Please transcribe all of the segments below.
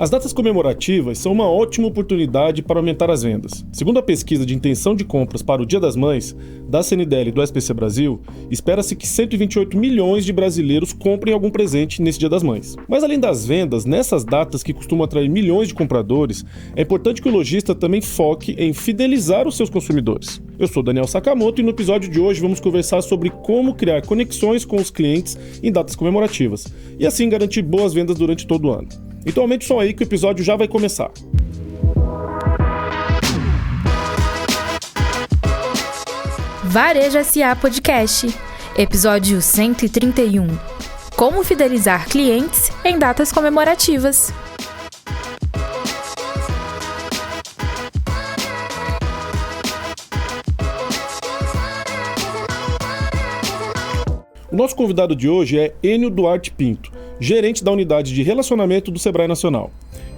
As datas comemorativas são uma ótima oportunidade para aumentar as vendas. Segundo a pesquisa de intenção de compras para o Dia das Mães, da CNDL e do SPC Brasil, espera-se que 128 milhões de brasileiros comprem algum presente nesse Dia das Mães. Mas além das vendas, nessas datas que costumam atrair milhões de compradores, é importante que o lojista também foque em fidelizar os seus consumidores. Eu sou Daniel Sakamoto e no episódio de hoje vamos conversar sobre como criar conexões com os clientes em datas comemorativas e assim garantir boas vendas durante todo o ano. Então aumente o som aí que o episódio já vai começar. Varejo SA Podcast, episódio 131. Como fidelizar clientes em datas comemorativas. O nosso convidado de hoje é Enio Duarte Pinto, gerente da unidade de relacionamento do Sebrae Nacional.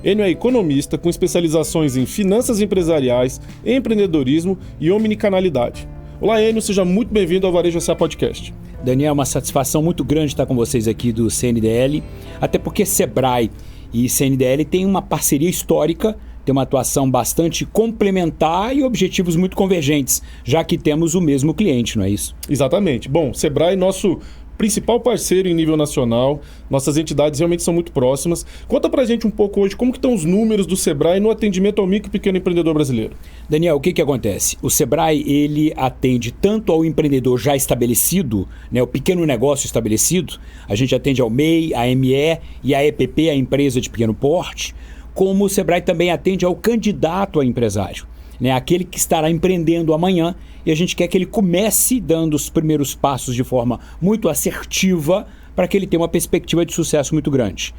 Enio é economista com especializações em finanças empresariais, empreendedorismo e omnicanalidade. Olá, Enio, seja muito bem-vindo ao Varejo SA Podcast. Daniel, é uma satisfação muito grande estar com vocês aqui do CNDL, até porque Sebrae e CNDL têm uma parceria histórica, tem uma atuação bastante complementar e objetivos muito convergentes, já que temos o mesmo cliente, não é isso? Exatamente. Bom, Sebrae, nosso principal parceiro em nível nacional, nossas entidades realmente são muito próximas. Conta pra gente um pouco hoje como que estão os números do Sebrae no atendimento ao micro e pequeno empreendedor brasileiro. Daniel, o que acontece? O Sebrae, ele atende tanto ao empreendedor já estabelecido, né, o pequeno negócio estabelecido, a gente atende ao MEI, a ME e a EPP, a empresa de pequeno porte, como o Sebrae também atende ao candidato a empresário, né? Aquele que estará empreendendo amanhã e a gente quer que ele comece dando os primeiros passos de forma muito assertiva para que ele tenha uma perspectiva de sucesso muito grande.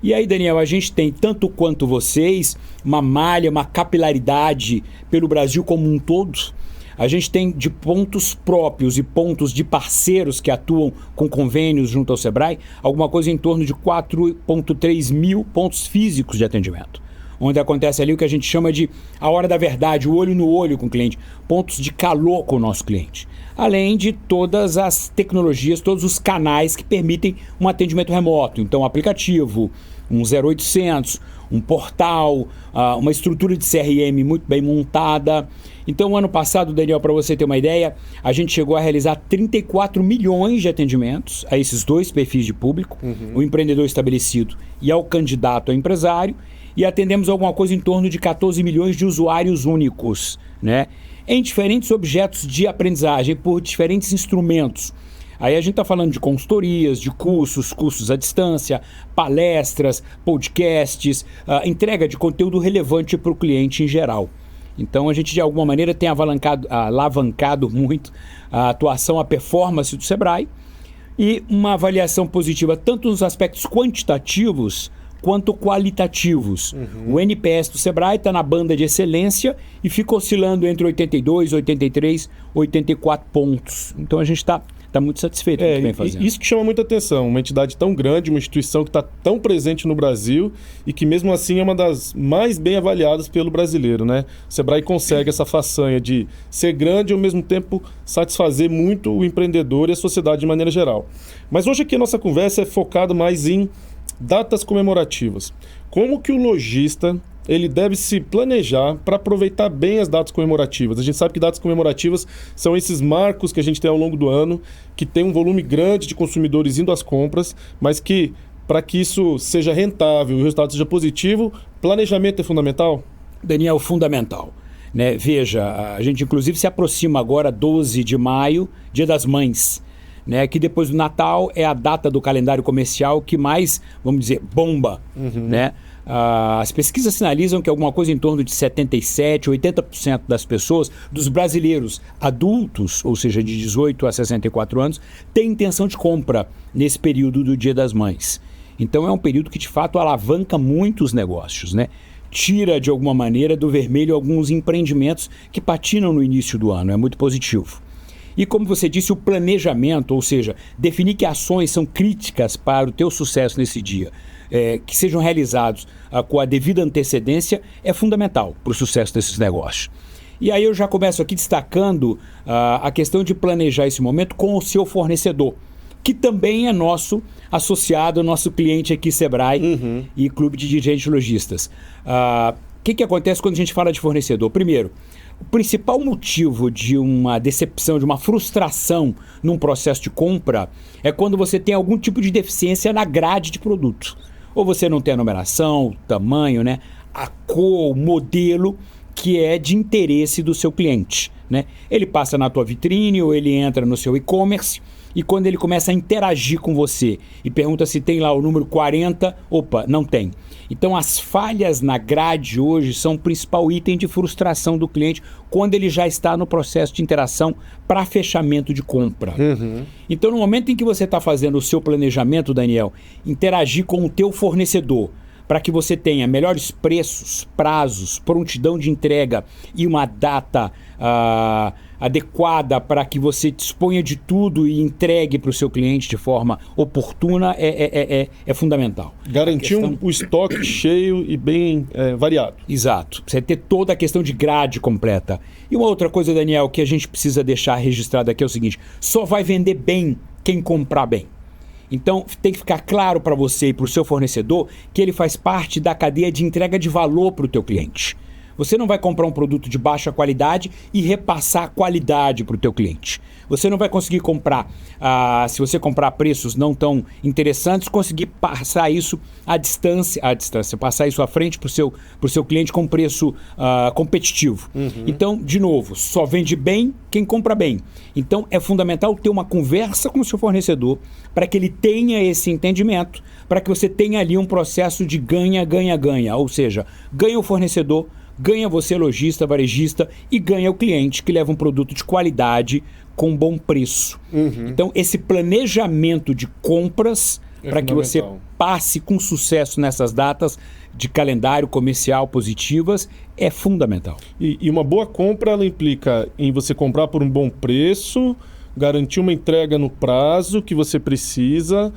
E aí, Daniel, a gente tem, tanto quanto vocês, uma malha, uma capilaridade pelo Brasil como um todo. A gente tem de pontos próprios e pontos de parceiros que atuam com convênios junto ao Sebrae, alguma coisa em torno de 4,3 mil pontos físicos de atendimento, onde acontece ali o que a gente chama de a hora da verdade, o olho no olho com o cliente, pontos de calor com o nosso cliente. Além de todas as tecnologias, todos os canais que permitem um atendimento remoto. Então, um aplicativo, um 0800, um portal, uma estrutura de CRM muito bem montada. Então, ano passado, Daniel, para você ter uma ideia, a gente chegou a realizar 34 milhões de atendimentos a esses dois perfis de público, o empreendedor estabelecido e ao candidato a empresário, e atendemos alguma coisa em torno de 14 milhões de usuários únicos, né? Em diferentes objetos de aprendizagem, por diferentes instrumentos. Aí a gente está falando de consultorias, de cursos à distância, palestras, podcasts, entrega de conteúdo relevante para o cliente em geral. Então a gente de alguma maneira tem alavancado muito a atuação, a performance do Sebrae e uma avaliação positiva tanto nos aspectos quantitativos quanto qualitativos. O NPS do Sebrae está na banda de excelência e fica oscilando entre 82, 83, 84 pontos. Então a gente está muito satisfeito com o que vem fazendo. Isso que chama muita atenção, uma entidade tão grande, uma instituição que está tão presente no Brasil e que mesmo assim é uma das mais bem avaliadas pelo brasileiro, né? O Sebrae consegue essa façanha de ser grande e ao mesmo tempo satisfazer muito o empreendedor e a sociedade de maneira geral. Mas hoje aqui a nossa conversa é focada mais em datas comemorativas. Como que o lojista ele deve se planejar para aproveitar bem as datas comemorativas? A gente sabe que datas comemorativas são esses marcos que a gente tem ao longo do ano, que tem um volume grande de consumidores indo às compras, mas que, para que isso seja rentável e o resultado seja positivo, planejamento é fundamental? Daniel, fundamental, né? Veja, a gente inclusive se aproxima agora 12 de maio, Dia das Mães, né, que depois do Natal é a data do calendário comercial que mais, vamos dizer, bomba, né? As pesquisas sinalizam que alguma coisa em torno de 77%, 80% das pessoas, dos brasileiros adultos, ou seja, de 18 a 64 anos, têm intenção de compra nesse período do Dia das Mães. Então é um período que de fato alavanca muitos negócios, né? Tira de alguma maneira do vermelho alguns empreendimentos que patinam no início do ano, é muito positivo. E como você disse, o planejamento, ou seja, definir que ações são críticas para o teu sucesso nesse dia, que sejam realizados com a devida antecedência, é fundamental para o sucesso desses negócios. E aí eu já começo aqui destacando a questão de planejar esse momento com o seu fornecedor, que também é nosso associado, nosso cliente aqui, Sebrae e Clube de Dirigentes Lojistas. O que acontece quando a gente fala de fornecedor? Primeiro, o principal motivo de uma decepção, de uma frustração num processo de compra é quando você tem algum tipo de deficiência na grade de produto. Ou você não tem a numeração, o tamanho, né? A cor, o modelo que é de interesse do seu cliente, né? Ele passa na tua vitrine ou ele entra no seu e-commerce e quando ele começa a interagir com você e pergunta se tem lá o número 40, opa, não tem. Então as falhas na grade hoje são o principal item de frustração do cliente quando ele já está no processo de interação para fechamento de compra. Então no momento em que você está fazendo o seu planejamento, Daniel, interagir com o teu fornecedor para que você tenha melhores preços, prazos, prontidão de entrega e uma data adequada para que você disponha de tudo e entregue para o seu cliente de forma oportuna é fundamental. Garantir o estoque cheio e bem variado. Exato. Você ter toda a questão de grade completa. E uma outra coisa, Daniel, que a gente precisa deixar registrado aqui é o seguinte: só vai vender bem quem comprar bem. Então tem que ficar claro para você e para o seu fornecedor que ele faz parte da cadeia de entrega de valor para o teu cliente. Você não vai comprar um produto de baixa qualidade e repassar a qualidade para o teu cliente. Você não vai conseguir comprar, se você comprar a preços não tão interessantes, conseguir passar isso à distância, passar isso à frente para o seu cliente com preço competitivo. Então, de novo, só vende bem quem compra bem. Então, é fundamental ter uma conversa com o seu fornecedor para que ele tenha esse entendimento, para que você tenha ali um processo de ganha, ganha, ganha. Ou seja, ganha o fornecedor, ganha você, lojista, varejista, e ganha o cliente que leva um produto de qualidade com bom preço. Então, esse planejamento de compras para que você passe com sucesso nessas datas de calendário comercial positivas é fundamental. E uma boa compra, ela implica em você comprar por um bom preço, garantir uma entrega no prazo que você precisa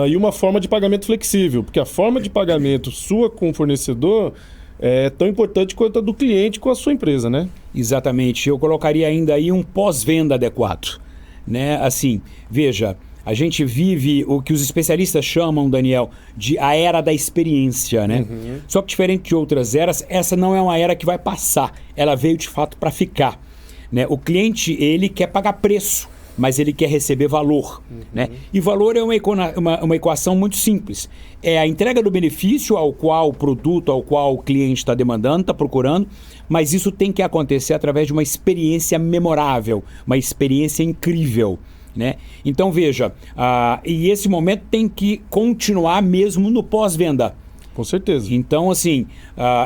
e uma forma de pagamento flexível, porque a forma de pagamento sua com o fornecedor é tão importante quanto a do cliente com a sua empresa, né? Exatamente. Eu colocaria ainda aí um pós-venda adequado, né? Assim, veja, a gente vive o que os especialistas chamam, Daniel, de a era da experiência, né? Só que diferente de outras eras, essa não é uma era que vai passar. Ela veio de fato para ficar, né? O cliente, ele quer pagar preço, mas ele quer receber valor, né? E valor é uma equação muito simples. É a entrega do benefício ao qual o produto, ao qual o cliente está demandando, está procurando, mas isso tem que acontecer através de uma experiência memorável, uma experiência incrível, né? Então veja, e esse momento tem que continuar mesmo no pós-venda. Com certeza. Então, assim,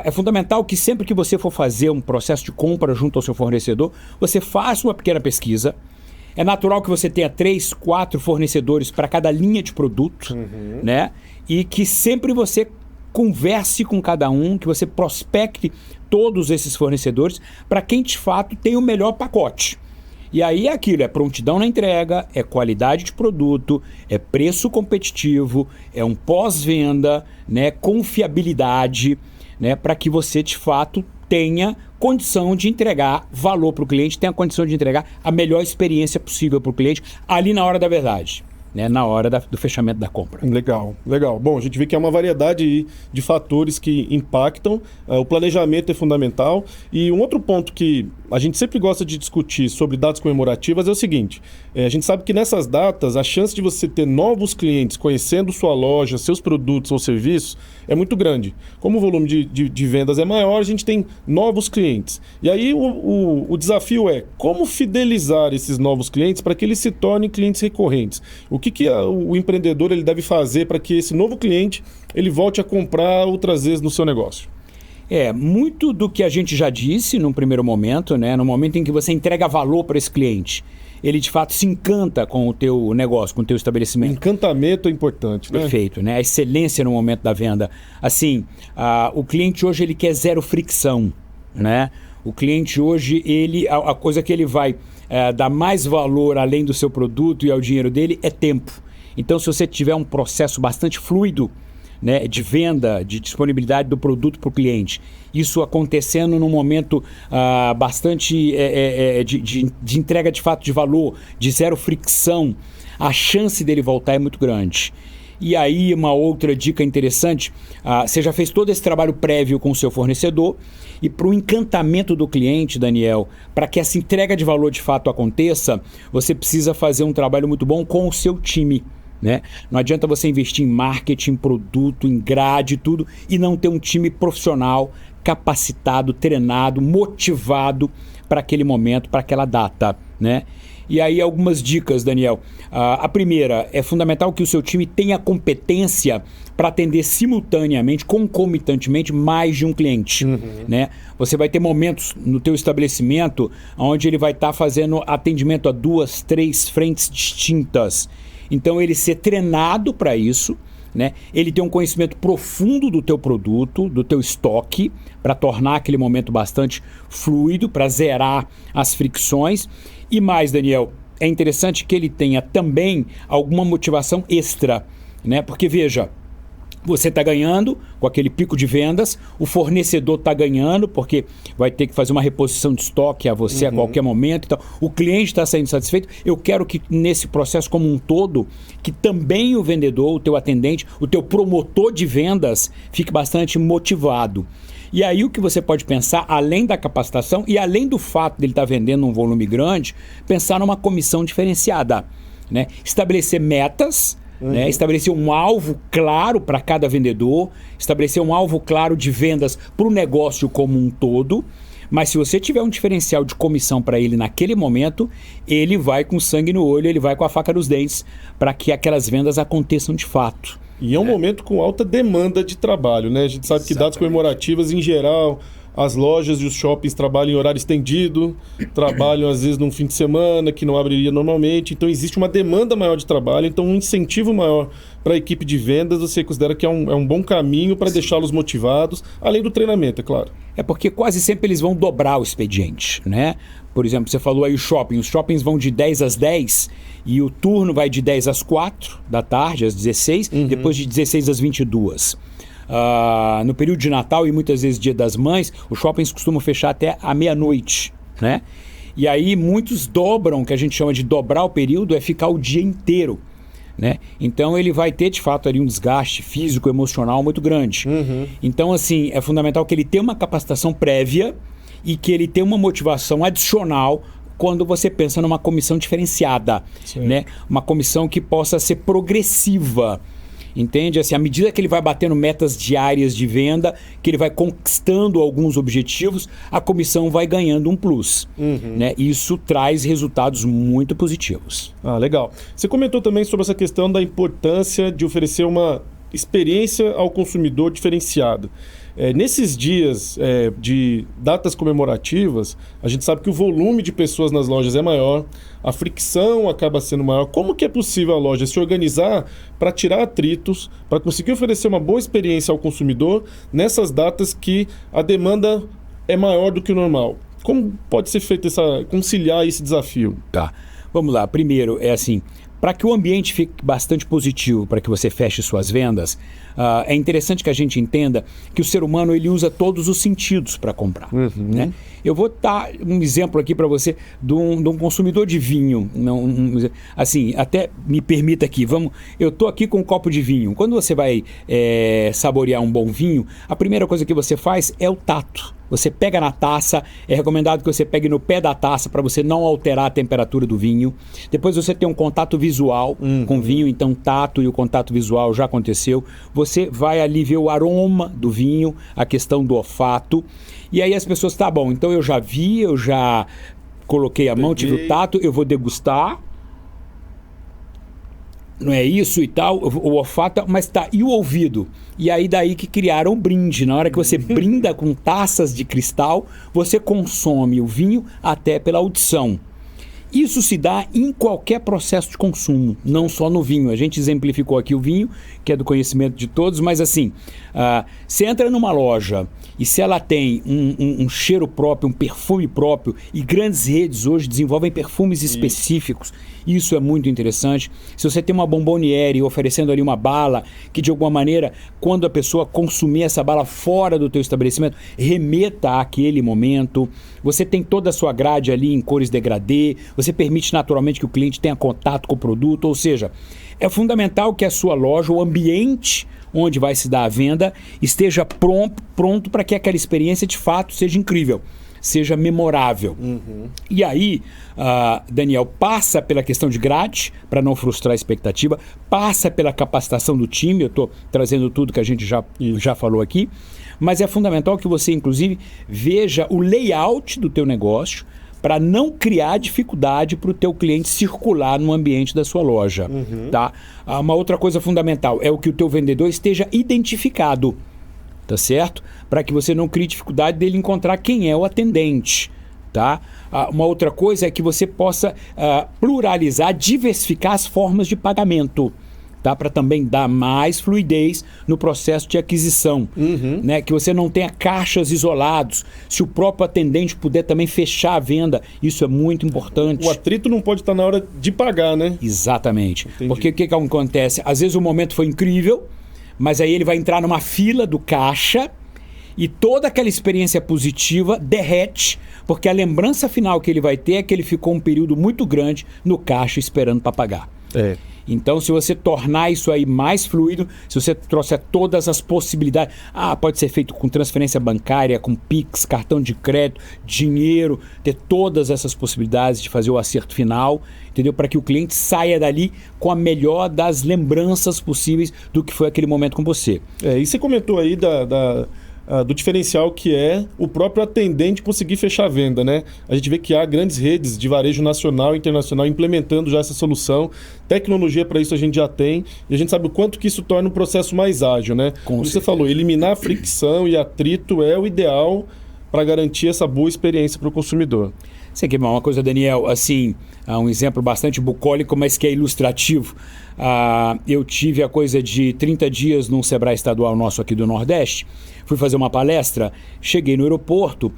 é fundamental que sempre que você for fazer um processo de compra junto ao seu fornecedor, você faça uma pequena pesquisa. É natural que você tenha 3, 4 fornecedores para cada linha de produto, né? E que sempre você converse com cada um, que você prospecte todos esses fornecedores para quem de fato tem o melhor pacote. E aí é aquilo, é prontidão na entrega, é qualidade de produto, é preço competitivo, é um pós-venda, né? Confiabilidade, né? Para que você de fato tenha condição de entregar valor para o cliente, tenha condição de entregar a melhor experiência possível para o cliente ali na hora da verdade, né? Na hora do fechamento da compra. Legal, legal. Bom, a gente vê que é uma variedade de fatores que impactam. O planejamento é fundamental. E um outro ponto que a gente sempre gosta de discutir sobre datas comemorativas é o seguinte: a gente sabe que nessas datas a chance de você ter novos clientes conhecendo sua loja, seus produtos ou serviços é muito grande. Como o volume de vendas é maior, a gente tem novos clientes. E aí o desafio é como fidelizar esses novos clientes para que eles se tornem clientes recorrentes. O que o empreendedor ele deve fazer para que esse novo cliente ele volte a comprar outras vezes no seu negócio? Muito do que a gente já disse num primeiro momento, né? No momento em que você entrega valor para esse cliente, ele de fato se encanta com o teu negócio, com o teu estabelecimento. O encantamento é importante, né? Perfeito, né? A excelência no momento da venda. Assim, o cliente hoje ele quer zero fricção, né? O cliente hoje, a coisa que ele vai dar mais valor além do seu produto e ao dinheiro dele é tempo. Então, se você tiver um processo bastante fluido, né, de venda, de disponibilidade do produto para o cliente. Isso acontecendo num momento bastante de entrega de fato de valor, de zero fricção, a chance dele voltar é muito grande. E aí uma outra dica interessante, você já fez todo esse trabalho prévio com o seu fornecedor e para o encantamento do cliente, Daniel, para que essa entrega de valor de fato aconteça, você precisa fazer um trabalho muito bom com o seu time. Né? Não adianta você investir em marketing, produto, em grade, tudo, e não ter um time profissional, capacitado, treinado, motivado para aquele momento, para aquela data, né? E aí algumas dicas, Daniel. A primeira, é fundamental que o seu time tenha competência para atender simultaneamente, concomitantemente, mais de um cliente. Né? Você vai ter momentos no teu estabelecimento onde ele vai estar fazendo atendimento a 2, 3 frentes distintas. Então ele ser treinado para isso, né? Ele ter um conhecimento profundo do teu produto, do teu estoque, para tornar aquele momento bastante fluido, para zerar as fricções. E mais, Daniel, é interessante que ele tenha também alguma motivação extra, né? Porque veja, você está ganhando com aquele pico de vendas, o fornecedor está ganhando porque vai ter que fazer uma reposição de estoque a você a qualquer momento. Então, o cliente está saindo satisfeito. Eu quero que nesse processo como um todo, que também o vendedor, o teu atendente, o teu promotor de vendas fique bastante motivado. E aí o que você pode pensar, além da capacitação e além do fato de ele estar vendendo um volume grande, pensar numa comissão diferenciada, né? Estabelecer metas, né? Estabelecer um alvo claro para cada vendedor, estabelecer um alvo claro de vendas para o negócio como um todo. Mas se você tiver um diferencial de comissão para ele naquele momento, ele vai com sangue no olho, ele vai com a faca nos dentes para que aquelas vendas aconteçam de fato. E é um momento com alta demanda de trabalho, né? A gente sabe que datas comemorativas, em geral, as lojas e os shoppings trabalham em horário estendido, trabalham às vezes num fim de semana que não abriria normalmente. Então existe uma demanda maior de trabalho, então um incentivo maior para a equipe de vendas, você considera que é um bom caminho para deixá-los motivados, além do treinamento, é claro. É porque quase sempre eles vão dobrar o expediente, né? Por exemplo, você falou aí o shopping. Os shoppings vão de 10 às 10 e o turno vai de 10 às 4 da tarde, às 16, depois de 16 às 22. No período de Natal e muitas vezes Dia das Mães, os shoppings costumam fechar até a meia-noite, né? E aí muitos dobram, que a gente chama de dobrar o período, é ficar o dia inteiro, né? Então ele vai ter de fato ali um desgaste físico, emocional muito grande. Então assim, é fundamental que ele tenha uma capacitação prévia e que ele tenha uma motivação adicional quando você pensa numa comissão diferenciada, né? Uma comissão que possa ser progressiva. Entende? Assim, à medida que ele vai batendo metas diárias de venda, que ele vai conquistando alguns objetivos, a comissão vai ganhando um plus. Né? Isso traz resultados muito positivos. Ah, legal. Você comentou também sobre essa questão da importância de oferecer uma experiência ao consumidor diferenciada. Nesses dias de datas comemorativas, a gente sabe que o volume de pessoas nas lojas é maior, a fricção acaba sendo maior. Como que é possível a loja se organizar para tirar atritos, para conseguir oferecer uma boa experiência ao consumidor nessas datas que a demanda é maior do que o normal? Como pode ser feito conciliar esse desafio? Tá, vamos lá. Primeiro, para que o ambiente fique bastante positivo, para que você feche suas vendas, é interessante que a gente entenda que o ser humano ele usa todos os sentidos para comprar. Né? Eu vou dar um exemplo aqui para você de um consumidor de vinho. Assim, até me permita aqui, eu estou aqui com um copo de vinho. Quando você vai saborear um bom vinho, a primeira coisa que você faz é o tato. Você pega na taça, é recomendado que você pegue no pé da taça para você não alterar a temperatura do vinho. Depois você tem um contato visual com o vinho, então o tato e o contato visual já aconteceu. Você vai ali ver o aroma do vinho, a questão do olfato. E aí as pessoas, tá bom, então eu já vi, eu já coloquei a mão, tive o tato, eu vou degustar. Não é isso e tal, o olfato, mas tá, e o ouvido? E aí daí que criaram o brinde. Na hora que você brinda com taças de cristal, você consome o vinho até pela audição. Isso se dá em qualquer processo de consumo, não só no vinho. A gente exemplificou aqui o vinho, que é do conhecimento de todos, mas assim, você entra numa loja e se ela tem um cheiro próprio, um perfume próprio, e grandes redes hoje desenvolvem perfumes específicos, isso é muito interessante. Se você tem uma bomboniere oferecendo ali uma bala, que de alguma maneira, quando a pessoa consumir essa bala fora do teu estabelecimento, remeta àquele momento. Você tem toda a sua grade ali em cores degradê, você permite naturalmente que o cliente tenha contato com o produto, ou seja, é fundamental que a sua loja, o ambiente onde vai se dar a venda, esteja pronto para que aquela experiência de fato seja incrível, seja memorável. E aí, Daniel, passa pela questão de grade, para não frustrar a expectativa, passa pela capacitação do time, eu estou trazendo tudo que a gente já falou aqui, mas é fundamental que você, inclusive, veja o layout do teu negócio, para não criar dificuldade para o teu cliente circular no ambiente da sua loja. Tá? Uma outra coisa fundamental é o que o teu vendedor esteja identificado, tá certo? Para que você não crie dificuldade dele encontrar quem é o atendente. Tá? Uma outra coisa é que você possa pluralizar, diversificar as formas de pagamento. Tá? Para também dar mais fluidez no processo de aquisição, né? Que você não tenha caixas isolados. Se o próprio atendente puder também fechar a venda, isso é muito importante. O atrito não pode estar na hora de pagar, né? Exatamente. Entendi. Porque o que acontece? Às vezes o momento foi incrível, mas aí ele vai entrar numa fila do caixa e toda aquela experiência positiva derrete, porque a lembrança final que ele vai ter é que ele ficou um período muito grande no caixa esperando para pagar. Então, se você tornar isso aí mais fluido, se você trouxer todas as possibilidades, pode ser feito com transferência bancária, com Pix, cartão de crédito, dinheiro, ter todas essas possibilidades de fazer o acerto final, entendeu? Para que o cliente saia dali com a melhor das lembranças possíveis do que foi aquele momento com você. E você comentou aí do diferencial que é o próprio atendente conseguir fechar a venda, né? A gente vê que há grandes redes de varejo nacional e internacional implementando já essa solução. Tecnologia para isso a gente já tem e a gente sabe o quanto que isso torna o processo mais ágil, né? Como você falou, eliminar a fricção e atrito é o ideal para garantir essa boa experiência para o consumidor. Você quer uma coisa, Daniel? Assim, um exemplo bastante bucólico, mas que é ilustrativo. Eu tive a coisa de 30 dias num Sebrae estadual nosso aqui do Nordeste. Fui fazer uma palestra, cheguei no aeroporto,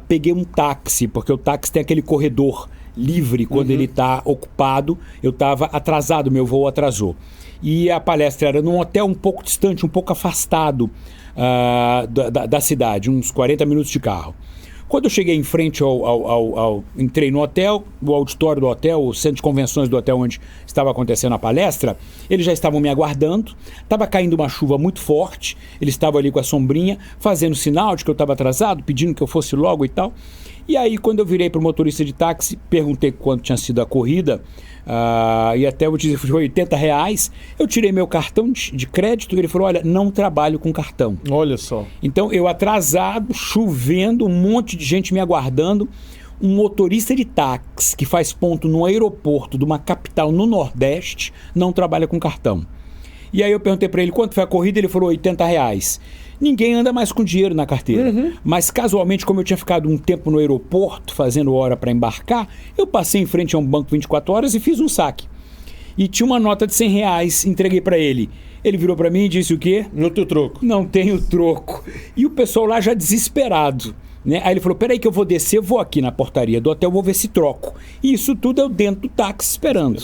peguei um táxi, porque o táxi tem aquele corredor livre quando ele está ocupado. Eu estava atrasado, meu voo atrasou. E a palestra era num hotel um pouco distante, um pouco afastado da cidade, uns 40 minutos de carro. Quando eu cheguei em frente entrei no hotel, o auditório do hotel, o centro de convenções do hotel onde estava acontecendo a palestra, eles já estavam me aguardando, estava caindo uma chuva muito forte, eles estavam ali com a sombrinha, fazendo sinal de que eu estava atrasado, pedindo que eu fosse logo e tal. E aí, quando eu virei para o motorista de táxi, perguntei quanto tinha sido a corrida, e até eu disse, foi R$80, eu tirei meu cartão de crédito e ele falou, olha, não trabalho com cartão. Olha só. Então, eu atrasado, chovendo, um monte de gente me aguardando, um motorista de táxi que faz ponto no aeroporto de uma capital no Nordeste, não trabalha com cartão. E aí eu perguntei para ele quanto foi a corrida, ele falou R$80. Ninguém anda mais com dinheiro na carteira. Mas casualmente, como eu tinha ficado um tempo no aeroporto fazendo hora para embarcar, eu passei em frente a um banco 24 horas e fiz um saque. E tinha uma nota de R$100, entreguei para ele. Ele virou para mim e disse o quê? Não tenho troco. Não tenho troco. E o pessoal lá já desesperado. Né? Aí ele falou, peraí que eu vou descer, vou aqui na portaria do hotel, vou ver se troco. E isso tudo eu dentro do táxi esperando.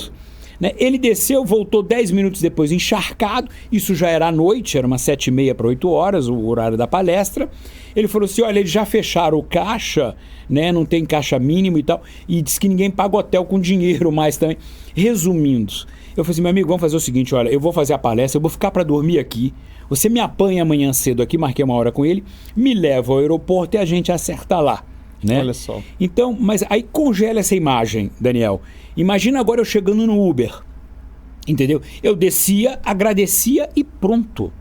Né? Ele desceu, voltou 10 minutos depois encharcado, isso já era à noite, era umas 7h30 para 8 horas, o horário da palestra. Ele falou assim, olha, eles já fecharam o caixa, né? Não tem caixa mínimo e tal, e disse que ninguém paga hotel com dinheiro mais também. Resumindo, eu falei assim, meu amigo, vamos fazer o seguinte, olha, eu vou fazer a palestra, eu vou ficar para dormir aqui, você me apanha amanhã cedo aqui, marquei uma hora com ele, me leva ao aeroporto e a gente acerta lá. Né? Olha só. Então, mas aí congela essa imagem, Daniel. Imagina agora eu chegando no Uber, entendeu? Eu descia, agradecia e pronto.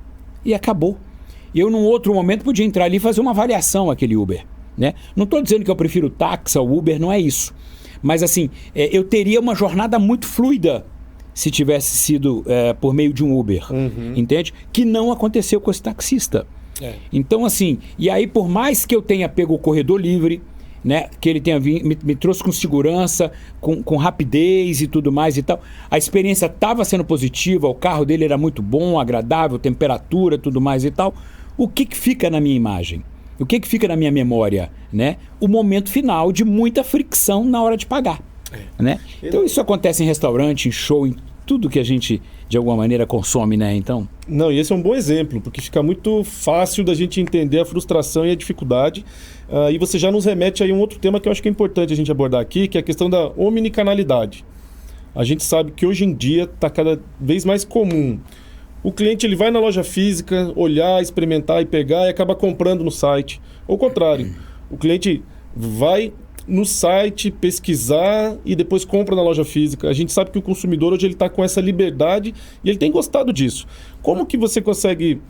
E acabou. Eu, num outro momento, podia entrar ali e fazer uma avaliação àquele Uber, né? Não estou dizendo que eu prefiro o táxi ao Uber, não é isso. Mas assim, eu teria uma jornada muito fluida se tivesse sido por meio de um Uber, entende? Que não aconteceu com esse taxista. Então assim, e aí por mais que eu tenha pego o corredor livre, né, que ele tenha me trouxe com segurança, com rapidez e tudo mais e tal. A experiência estava sendo positiva, o carro dele era muito bom, agradável, temperatura, tudo mais e tal. O que fica na minha imagem? O que fica na minha memória? Né? O momento final de muita fricção na hora de pagar. Né? Então isso acontece em restaurante, em show, em tudo que a gente de alguma maneira consome, né? Então... Não, e esse é um bom exemplo, porque fica muito fácil da gente entender a frustração e a dificuldade. E você já nos remete aí a um outro tema que eu acho que é importante a gente abordar aqui, que é a questão da omnicanalidade. A gente sabe que hoje em dia está cada vez mais comum. O cliente ele vai na loja física, olhar, experimentar e pegar e acaba comprando no site. Ou o contrário, o cliente vai no site pesquisar e depois compra na loja física. A gente sabe que o consumidor hoje ele está com essa liberdade e ele tem gostado disso. Como que você consegue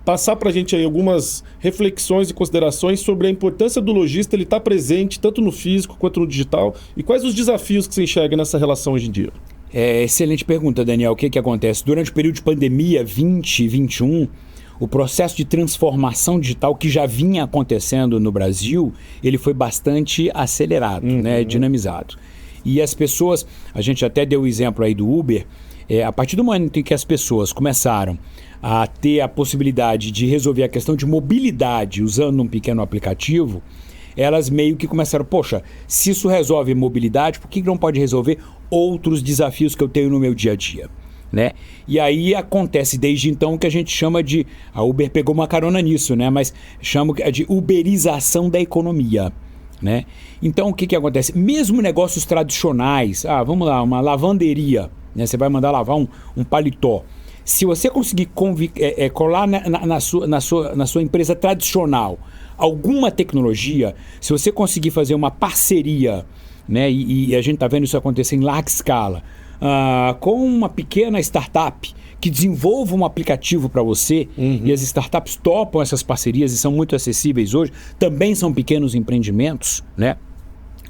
passar para a gente aí algumas reflexões e considerações sobre a importância do lojista ele estar presente tanto no físico quanto no digital e quais os desafios que você enxerga nessa relação hoje em dia? Excelente pergunta, Daniel. O que acontece? Durante o período de pandemia 2021, o processo de transformação digital que já vinha acontecendo no Brasil, ele foi bastante acelerado, né, dinamizado. E as pessoas, a gente até deu o exemplo aí do Uber, a partir do momento em que as pessoas começaram a ter a possibilidade de resolver a questão de mobilidade usando um pequeno aplicativo, elas meio que começaram, poxa, se isso resolve mobilidade, por que não pode resolver outros desafios que eu tenho no meu dia a dia? Né? E aí acontece desde então o que a gente chama de... A Uber pegou uma carona nisso, né? Mas chama de uberização da economia. Né? Então o que acontece? Mesmo negócios tradicionais, vamos lá, uma lavanderia, né? Você vai mandar lavar um paletó. Se você conseguir colar na sua empresa tradicional alguma tecnologia, se você conseguir fazer uma parceria, né? E a gente está vendo isso acontecer em larga escala, com uma pequena startup que desenvolva um aplicativo para você, e as startups topam essas parcerias e são muito acessíveis hoje, também são pequenos empreendimentos, né?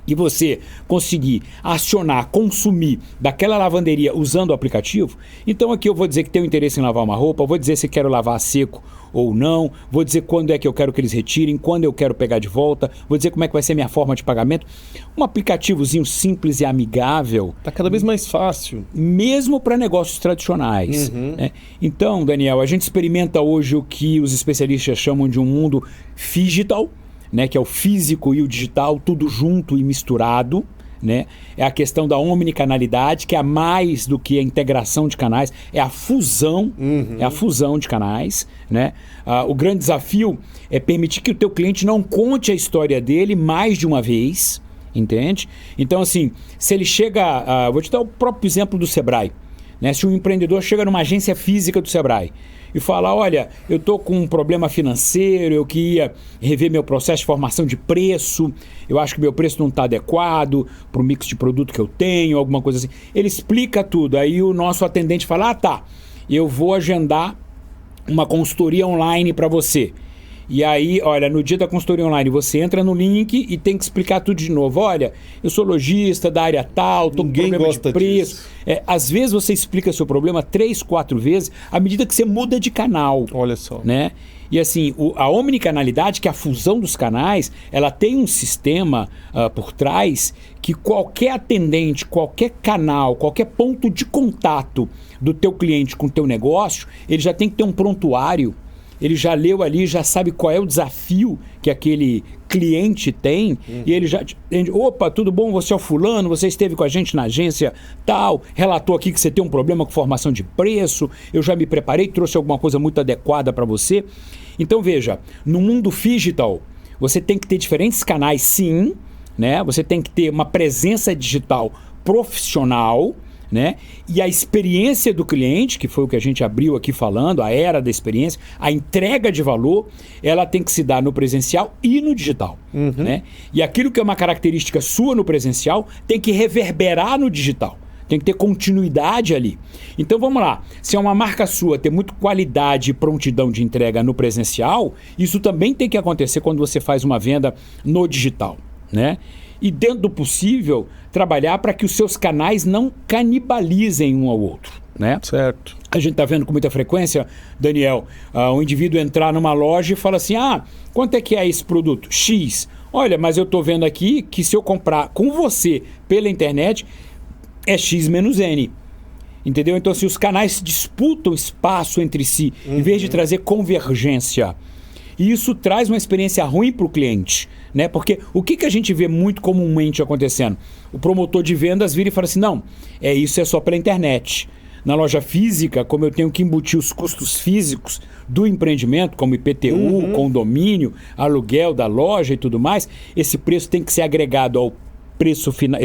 E você conseguir acionar, consumir daquela lavanderia usando o aplicativo, então aqui eu vou dizer que tenho interesse em lavar uma roupa, vou dizer se quero lavar a seco ou não, vou dizer quando é que eu quero que eles retirem, quando eu quero pegar de volta, vou dizer como é que vai ser minha forma de pagamento. Um aplicativozinho simples e amigável. Está cada vez mais fácil. Mesmo para negócios tradicionais. Né? Então, Daniel, a gente experimenta hoje o que os especialistas chamam de um mundo phygital, né, que é o físico e o digital, tudo junto e misturado. Né? É a questão da omnicanalidade, que é mais do que a integração de canais, é a fusão, de canais. Né? O grande desafio é permitir que o teu cliente não conte a história dele mais de uma vez, entende? Então, assim, se ele chega... vou te dar o próprio exemplo do Sebrae. Né? Se um empreendedor chega numa agência física do Sebrae e fala, olha, eu estou com um problema financeiro, eu queria rever meu processo de formação de preço, eu acho que meu preço não está adequado para o mix de produto que eu tenho, alguma coisa assim. Ele explica tudo, aí o nosso atendente fala, tá, eu vou agendar uma consultoria online para você. E aí, olha, no dia da consultoria online, você entra no link e tem que explicar tudo de novo. Olha, eu sou lojista da área tal, estou com problema de preço. Às vezes você explica seu problema 3, 4 vezes à medida que você muda de canal. Olha só. Né? E assim, a omnicanalidade, que é a fusão dos canais, ela tem um sistema por trás que qualquer atendente, qualquer canal, qualquer ponto de contato do teu cliente com o teu negócio, ele já tem que ter um prontuário. Ele já leu ali, já sabe qual é o desafio que aquele cliente tem, e ele já entende, opa, tudo bom, você é o fulano, você esteve com a gente na agência tal, relatou aqui que você tem um problema com formação de preço, eu já me preparei, trouxe alguma coisa muito adequada para você. Então veja, no mundo digital, você tem que ter diferentes canais, sim, né? Você tem que ter uma presença digital profissional, né? E a experiência do cliente, que foi o que a gente abriu aqui falando, a era da experiência, a entrega de valor, ela tem que se dar no presencial e no digital. Né? E aquilo que é uma característica sua no presencial tem que reverberar no digital. Tem que ter continuidade ali. Então vamos lá, se é uma marca sua ter muito qualidade e prontidão de entrega no presencial, isso também tem que acontecer quando você faz uma venda no digital, né? E dentro do possível, trabalhar para que os seus canais não canibalizem um ao outro, né? Certo. A gente está vendo com muita frequência, Daniel, um indivíduo entrar numa loja e fala assim, quanto é que é esse produto? X. Olha, mas eu estou vendo aqui que se eu comprar com você pela internet, é X menos N. Entendeu? Então, assim, os canais disputam espaço entre si, em vez de trazer convergência. E isso traz uma experiência ruim para o cliente, né? Porque o que a gente vê muito comumente acontecendo? O promotor de vendas vira e fala assim, não, isso é só pela internet. Na loja física, como eu tenho que embutir os custos físicos do empreendimento, como IPTU, condomínio, aluguel da loja e tudo mais, esse preço tem que ser agregado ao preço final.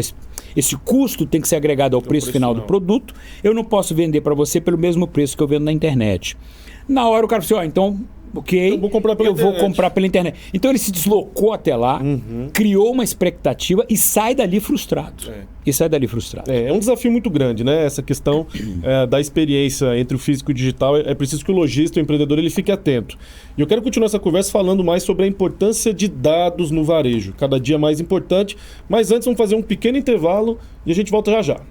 Esse custo tem que ser agregado ao preço final do produto. Eu não posso vender para você pelo mesmo preço que eu vendo na internet. Na hora o cara fala assim, então, ok, eu vou comprar pela internet. Então ele se deslocou até lá, criou uma expectativa e sai dali frustrado. É um desafio muito grande, né? Essa questão da experiência entre o físico e o digital. É preciso que o lojista, o empreendedor, ele fique atento. E eu quero continuar essa conversa falando mais sobre a importância de dados no varejo. Cada dia mais importante. Mas antes vamos fazer um pequeno intervalo e a gente volta já já.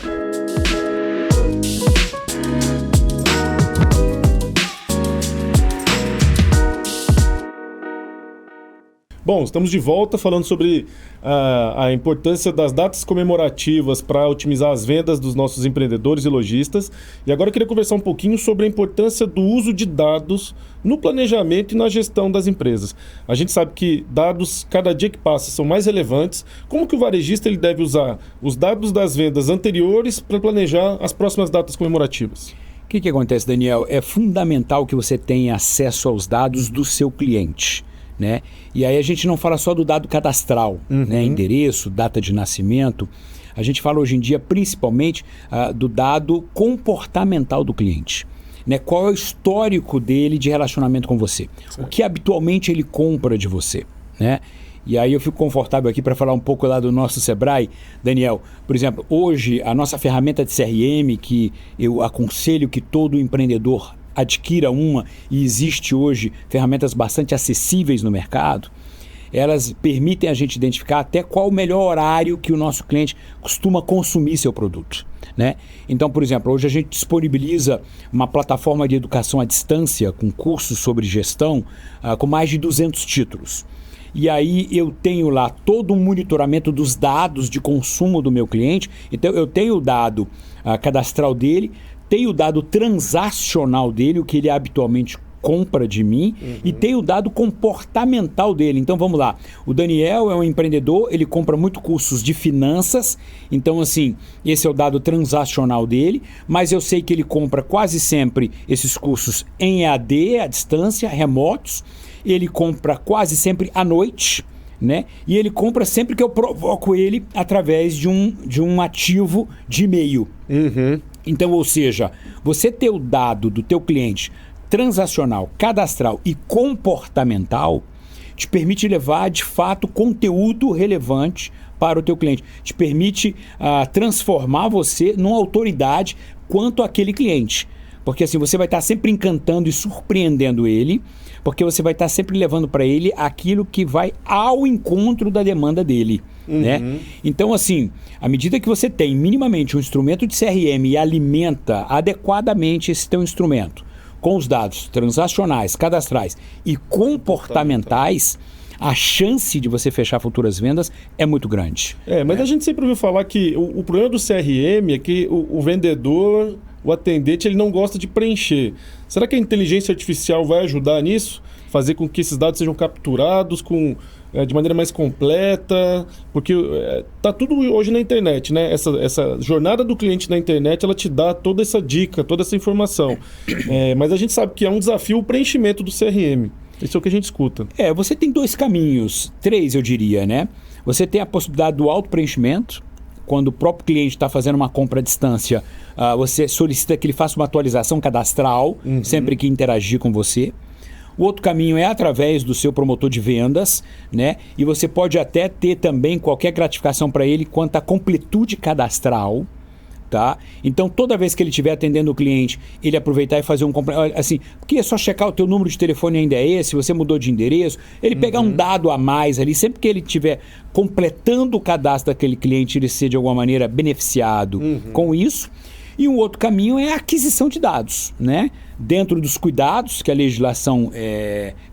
Bom, estamos de volta falando sobre a importância das datas comemorativas para otimizar as vendas dos nossos empreendedores e lojistas. E agora eu queria conversar um pouquinho sobre a importância do uso de dados no planejamento e na gestão das empresas. A gente sabe que dados, cada dia que passa, são mais relevantes. Como que o varejista ele deve usar os dados das vendas anteriores para planejar as próximas datas comemorativas? O que acontece, Daniel? É fundamental que você tenha acesso aos dados do seu cliente. Né? E aí a gente não fala só do dado cadastral, né? Endereço, data de nascimento. A gente fala hoje em dia principalmente do dado comportamental do cliente. Né? Qual é o histórico dele de relacionamento com você? Certo. O que habitualmente ele compra de você? Né? E aí eu fico confortável aqui para falar um pouco lá do nosso Sebrae. Daniel, por exemplo, hoje a nossa ferramenta de CRM, que eu aconselho que todo empreendedor adquira uma, e existe hoje ferramentas bastante acessíveis no mercado, elas permitem a gente identificar até qual o melhor horário que o nosso cliente costuma consumir seu produto. Né? Então, por exemplo, hoje a gente disponibiliza uma plataforma de educação à distância com cursos sobre gestão com mais de 200 títulos. E aí eu tenho lá todo um monitoramento dos dados de consumo do meu cliente. Então eu tenho o dado cadastral dele, tem o dado transacional dele, o que ele habitualmente compra de mim, e tem o dado comportamental dele. Então vamos lá, o Daniel é um empreendedor, ele compra muito cursos de finanças, então assim, esse é o dado transacional dele, mas eu sei que ele compra quase sempre esses cursos em EAD, à distância, remotos, ele compra quase sempre à noite, né? E ele compra sempre que eu provoco ele através de um ativo de e-mail. Então, ou seja, você ter o dado do teu cliente transacional, cadastral e comportamental te permite levar, de fato, conteúdo relevante para o teu cliente. Te permite transformar você numa autoridade quanto àquele cliente. Porque assim, você vai estar sempre encantando e surpreendendo ele, porque você vai estar sempre levando para ele aquilo que vai ao encontro da demanda dele. Né? Então, assim, à medida que você tem minimamente um instrumento de CRM e alimenta adequadamente esse teu instrumento com os dados transacionais, cadastrais e comportamentais, a chance de você fechar futuras vendas é muito grande. Mas a gente sempre ouviu falar que o problema do CRM é que o vendedor, o atendente, ele não gosta de preencher. Será que a inteligência artificial vai ajudar nisso? Fazer com que esses dados sejam capturados de maneira mais completa? Porque tá tudo hoje na internet, né? Essa jornada do cliente na internet, ela te dá toda essa dica, toda essa informação. Mas a gente sabe que é um desafio o preenchimento do CRM. Isso é o que a gente escuta. Você tem 2 caminhos, 3 eu diria, né? Você tem a possibilidade do auto-preenchimento. Quando o próprio cliente está fazendo uma compra à distância, você solicita que ele faça uma atualização cadastral sempre que interagir com você. O outro caminho é através do seu promotor de vendas, né? E você pode até ter também qualquer gratificação para ele quanto à completude cadastral. Tá? Então, toda vez que ele estiver atendendo o cliente, ele aproveitar e fazer assim, porque é só checar o teu número de telefone ainda é esse, você mudou de endereço, ele pegar um dado a mais ali, sempre que ele estiver completando o cadastro daquele cliente, ele ser de alguma maneira beneficiado com isso. E um outro caminho é a aquisição de dados, né? Dentro dos cuidados que a legislação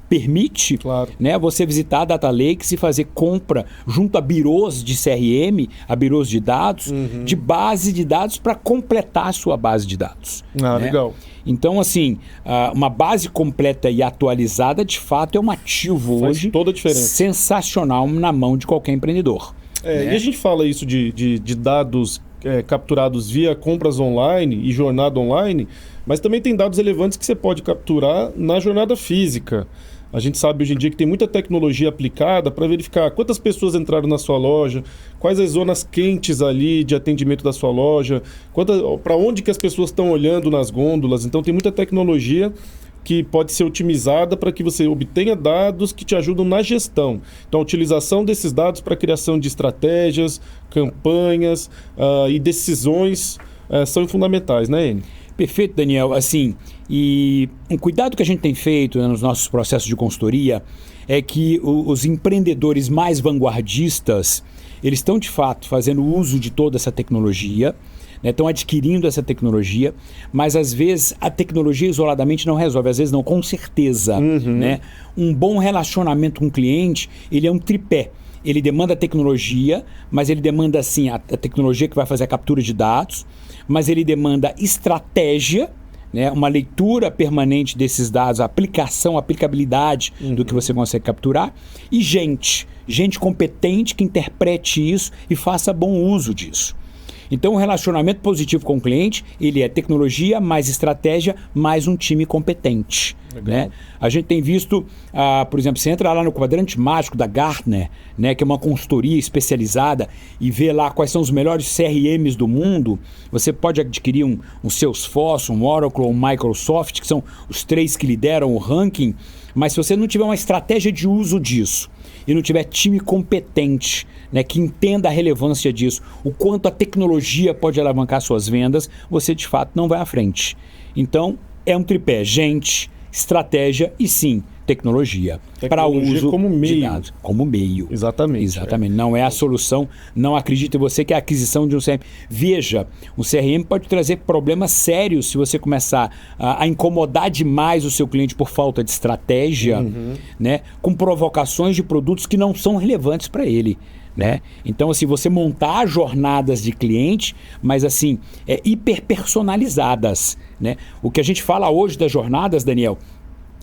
permite, Claro. né, você visitar a Data Lakes e fazer compra junto a birôs de CRM, a birôs de dados, de base de dados para completar a sua base de dados. Ah, né? legal. Então, assim, uma base completa e atualizada, de fato, é um ativo Faz hoje toda a diferença. sensacional na mão de qualquer empreendedor. E a gente fala isso de dados capturados via compras online e jornada online, mas também tem dados relevantes que você pode capturar na jornada física. A gente sabe hoje em dia que tem muita tecnologia aplicada para verificar quantas pessoas entraram na sua loja, quais as zonas quentes ali de atendimento da sua loja, para onde que as pessoas estão olhando nas gôndolas. Então tem muita tecnologia que pode ser otimizada para que você obtenha dados que te ajudam na gestão. Então a utilização desses dados para a criação de estratégias, campanhas e decisões são fundamentais, né, Enio? Perfeito, Daniel. Assim, e um cuidado que a gente tem feito, né, nos nossos processos de consultoria é que os empreendedores mais vanguardistas, eles estão de fato fazendo uso de toda essa tecnologia, né, estão adquirindo essa tecnologia, mas às vezes a tecnologia isoladamente não resolve, às vezes não, com certeza. Né? Um bom relacionamento com o cliente, ele é um tripé. Ele demanda tecnologia, mas ele demanda assim a tecnologia que vai fazer a captura de dados, mas ele demanda estratégia, né, uma leitura permanente desses dados, a aplicação, a aplicabilidade do que você consegue capturar, e gente competente que interprete isso e faça bom uso disso. Então, o relacionamento positivo com o cliente, ele é tecnologia, mais estratégia, mais um time competente. Né? A gente tem visto, por exemplo, você entra lá no quadrante mágico da Gartner, né, que é uma consultoria especializada, e vê lá quais são os melhores CRMs do mundo. Você pode adquirir um Salesforce, um Oracle, um Microsoft, que são os 3 que lideram o ranking, mas se você não tiver uma estratégia de uso disso, e não tiver time competente, né, que entenda a relevância disso, o quanto a tecnologia pode alavancar suas vendas, você de fato não vai à frente. Então, é um tripé: gente, estratégia e sim, tecnologia para uso como meio. de dados. Como meio. Exatamente. Não é a solução. Não acredite em você que é a aquisição de um CRM. Veja, o CRM pode trazer problemas sérios se você começar a incomodar demais o seu cliente por falta de estratégia, né, com provocações de produtos que não são relevantes para ele. Né? Então, assim, você montar jornadas de cliente, mas assim, hiperpersonalizadas. Né? O que a gente fala hoje das jornadas, Daniel,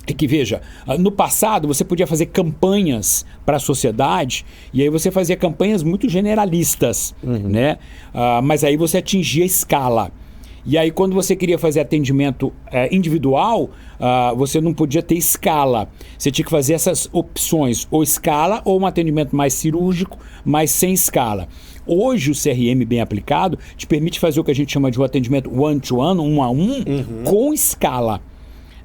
é que, veja, no passado você podia fazer campanhas para a sociedade e aí você fazia campanhas muito generalistas, né? Mas aí você atingia escala. E aí quando você queria fazer atendimento individual, você não podia ter escala. Você tinha que fazer essas opções, ou escala ou um atendimento mais cirúrgico, mas sem escala. Hoje o CRM bem aplicado te permite fazer o que a gente chama de um atendimento one-to-one, um a um, com escala.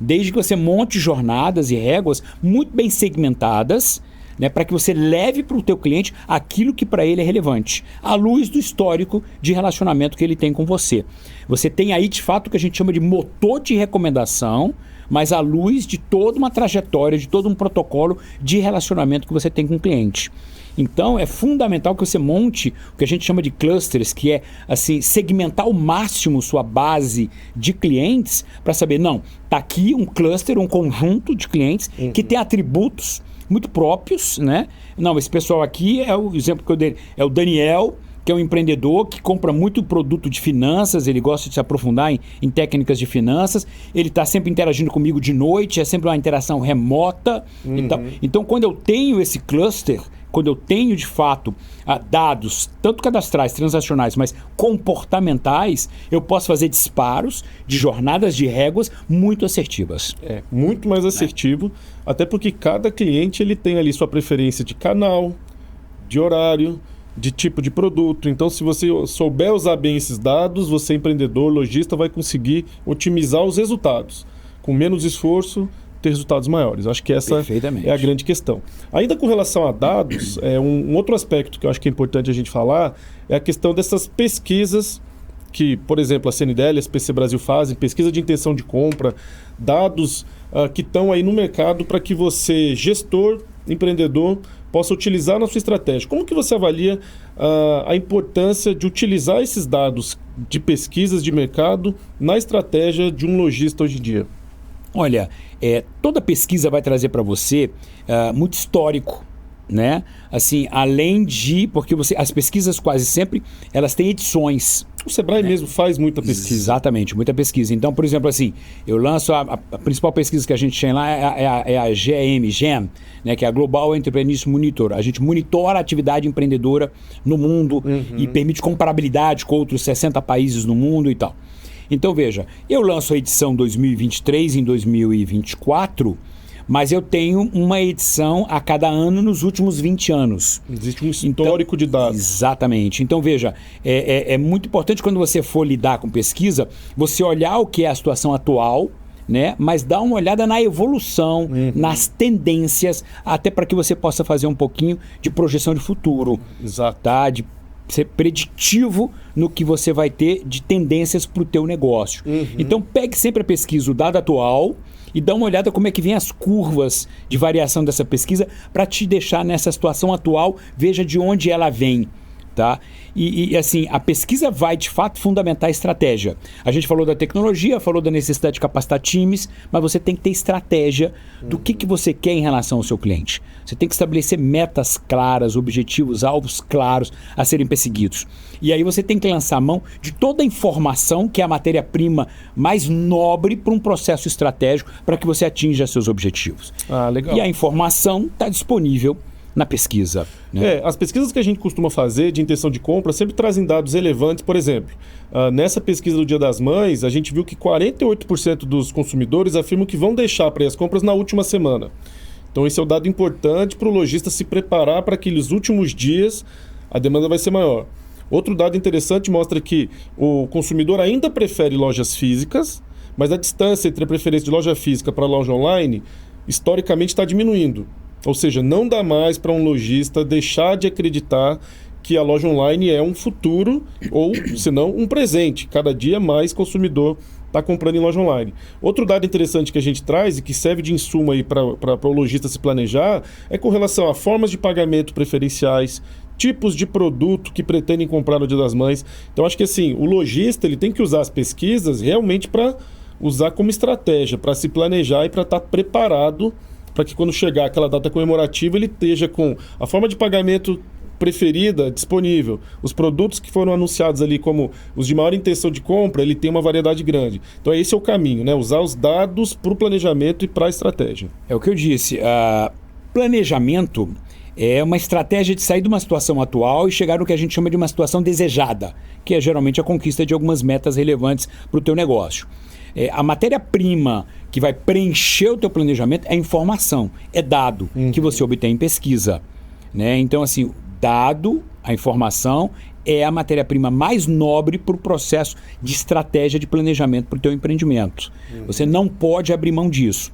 Desde que você monte jornadas e réguas muito bem segmentadas, né, para que você leve para o teu cliente aquilo que para ele é relevante, à luz do histórico de relacionamento que ele tem com você. Você tem aí, de fato, o que a gente chama de motor de recomendação, mas à luz de toda uma trajetória, de todo um protocolo de relacionamento que você tem com o cliente. Então, é fundamental que você monte o que a gente chama de clusters, que é assim, segmentar ao máximo sua base de clientes para saber, não, está aqui um cluster, um conjunto de clientes que tem atributos muito próprios, né? Não, esse pessoal aqui é o exemplo que eu dei, é o Daniel, que é um empreendedor que compra muito produto de finanças, ele gosta de se aprofundar em técnicas de finanças, ele está sempre interagindo comigo de noite, é sempre uma interação remota. Então, quando eu tenho esse cluster, quando eu tenho de fato dados, tanto cadastrais, transacionais, mas comportamentais, eu posso fazer disparos de jornadas de réguas muito assertivas. Muito mais assertivo, até porque cada cliente ele tem ali sua preferência de canal, de horário, de tipo de produto. Então, se você souber usar bem esses dados, você, empreendedor, lojista, vai conseguir otimizar os resultados. Com menos esforço, ter resultados maiores. Acho que essa é a grande questão. Ainda com relação a dados, um outro aspecto que eu acho que é importante a gente falar é a questão dessas pesquisas que, por exemplo, a CNDL e a SPC Brasil fazem, pesquisa de intenção de compra, dados que estão aí no mercado para que você, gestor, empreendedor, possa utilizar na sua estratégia. Como que você avalia a importância de utilizar esses dados de pesquisas de mercado na estratégia de um lojista hoje em dia? Olha, toda pesquisa vai trazer para você muito histórico, né? Assim, além de... Porque as pesquisas quase sempre, elas têm edições. O Sebrae mesmo faz muita pesquisa. Exatamente, muita pesquisa. Então, por exemplo, assim, eu lanço a principal pesquisa que a gente tem lá é a GEM, né, que é a Global Entrepreneurship Monitor. A gente monitora a atividade empreendedora no mundo e permite comparabilidade com outros 60 países no mundo e tal. Então, veja, eu lanço a edição 2023 em 2024, mas eu tenho uma edição a cada ano nos últimos 20 anos. Existe um histórico de dados. Exatamente. Então, veja, é muito importante quando você for lidar com pesquisa, você olhar o que é a situação atual, né? Mas dar uma olhada na evolução, nas tendências, até para que você possa fazer um pouquinho de projeção de futuro. Exato. Tá? De ser preditivo no que você vai ter de tendências para o teu negócio. Então, pegue sempre a pesquisa, o dado atual, e dá uma olhada como é que vem as curvas de variação dessa pesquisa para te deixar nessa situação atual, veja de onde ela vem. Tá? E assim, a pesquisa vai de fato fundamentar a estratégia. A gente falou da tecnologia, falou da necessidade de capacitar times, mas você tem que ter estratégia do que você quer em relação ao seu cliente. Você tem que estabelecer metas claras, objetivos, alvos claros a serem perseguidos. E aí você tem que lançar a mão de toda a informação que é a matéria-prima mais nobre para um processo estratégico para que você atinja seus objetivos. Legal. E a informação está disponível na pesquisa. Né? As pesquisas que a gente costuma fazer de intenção de compra sempre trazem dados relevantes. Por exemplo, nessa pesquisa do Dia das Mães, a gente viu que 48% dos consumidores afirmam que vão deixar para ir as compras na última semana. Então esse é um dado importante para o lojista se preparar para aqueles últimos dias, a demanda vai ser maior. Outro dado interessante mostra que o consumidor ainda prefere lojas físicas, mas a distância entre a preferência de loja física para a loja online, historicamente está diminuindo. Ou seja, não dá mais para um lojista deixar de acreditar que a loja online é um futuro ou, se não, um presente. Cada dia mais consumidor está comprando em loja online. Outro dado interessante que a gente traz e que serve de insumo aí para o lojista se planejar é com relação a formas de pagamento preferenciais, tipos de produto que pretendem comprar no Dia das Mães. Então, acho que assim, o lojista ele tem que usar as pesquisas realmente para usar como estratégia, para se planejar e para estar preparado para que quando chegar aquela data comemorativa ele esteja com a forma de pagamento preferida disponível. Os produtos que foram anunciados ali como os de maior intenção de compra, ele tem uma variedade grande. Então esse é o caminho, né? Usar os dados para o planejamento e para a estratégia. É o que eu disse. Planejamento é uma estratégia de sair de uma situação atual e chegar no que a gente chama de uma situação desejada, que é geralmente a conquista de algumas metas relevantes para o teu negócio. A matéria-prima que vai preencher o teu planejamento é informação, é dado que você obtém em pesquisa. Né? Então, assim, dado, a informação é a matéria-prima mais nobre para o processo de estratégia de planejamento para o teu empreendimento. Você não pode abrir mão disso.